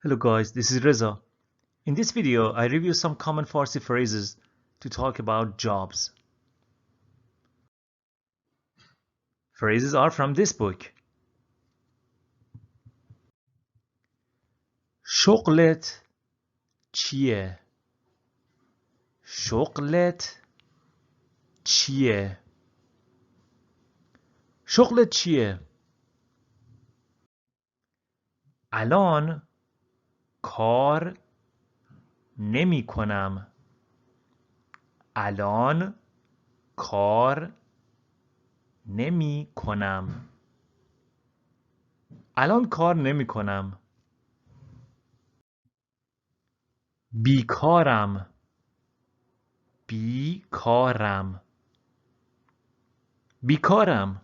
Hello guys, this is Reza. In this video, I review some common Farsi phrases to talk about jobs. Phrases are from this book. شغلت چیه؟ شغلت چیه؟ شغلت چیه؟ الان کار نمی کنم. الان کار نمی کنم. الان کار نمی کنم. بیکارم. بیکارم. بیکارم.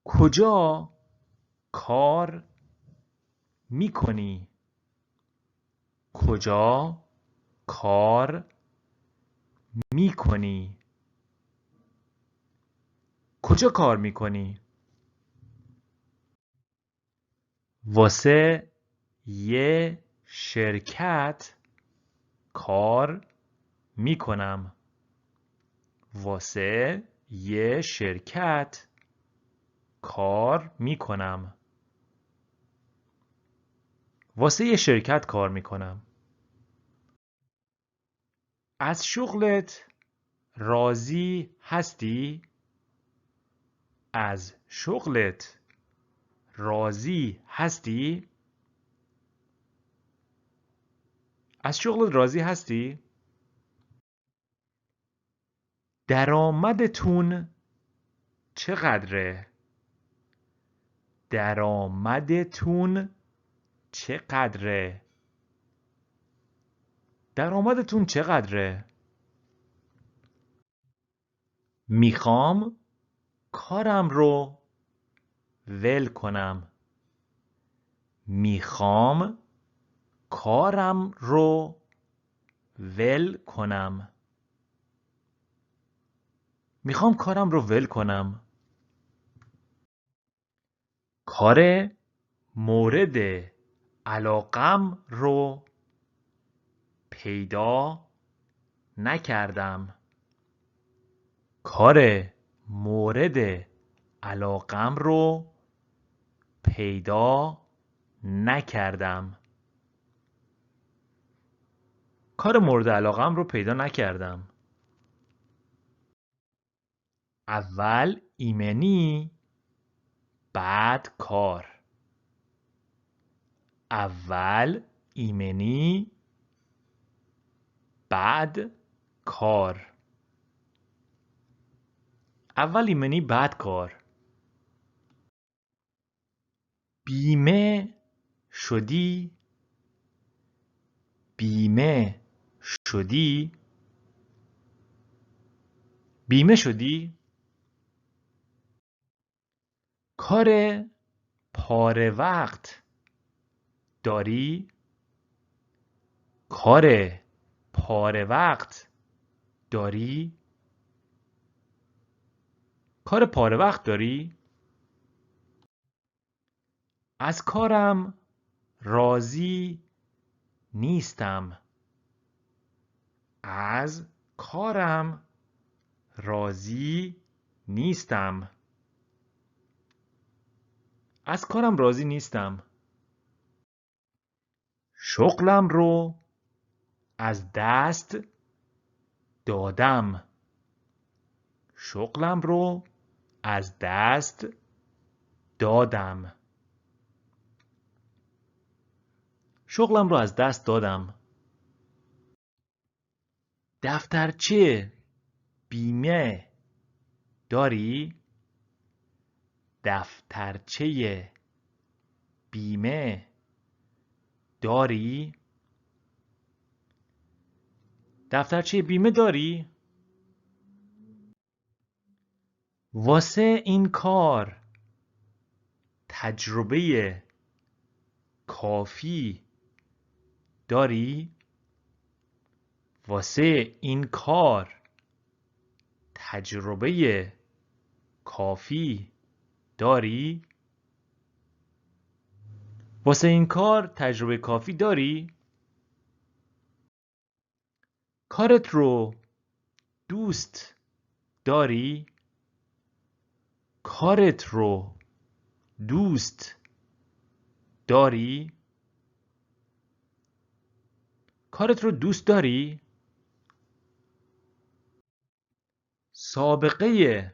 کجا کار می کنی؟ کجا کار می کنی؟ کجا کار می کنی؟ واسه یه شرکت کار می کنم. واسه یه شرکت کار می کنم. واسه یه شرکت کار می کنم. از شغلت راضی هستی؟ از شغلت راضی هستی؟ از شغلت راضی هستی؟ درآمدتون چقدره؟ درآمدتون چقدره؟ درآمدتون چقدره؟ میخوام کارم رو ول کنم. میخوام کارم رو ول کنم. میخوام کارم رو ول کنم. کار مورد علاقم رو پیدا نکردم. کار مورد علاقم رو پیدا نکردم. کار مورد علاقم رو پیدا نکردم. اول ایمنی بعد کار. اول ایمنی بعد کار. اول ایمنی بعد کار. بیمه شدی؟ بیمه شدی؟ بیمه شدی؟ کار پاره وقت داری؟ کار پاره وقت داری؟ کار پاره وقت داری؟ از کارم راضی نیستم. از کارم راضی نیستم. از کارم راضی نیستم. شغلم رو از دست دادم. شغلم رو از دست دادم. شغلم رو از دست دادم. دفترچه بیمه داری؟ دفترچه بیمه داری؟ دفترچه بیمه داری؟ واسه این کار تجربه کافی داری؟ واسه این کار تجربه کافی داری؟ واسه این کار تجربه کافی داری؟ کارت رو دوست داری؟ کارت رو دوست داری؟ کارت رو دوست داری؟ سابقه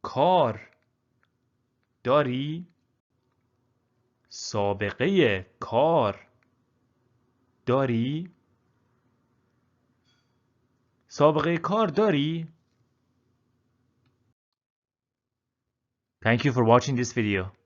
کار داری؟ سابقه کار داری؟ سابقه کار داری؟ Thank you for watching this video.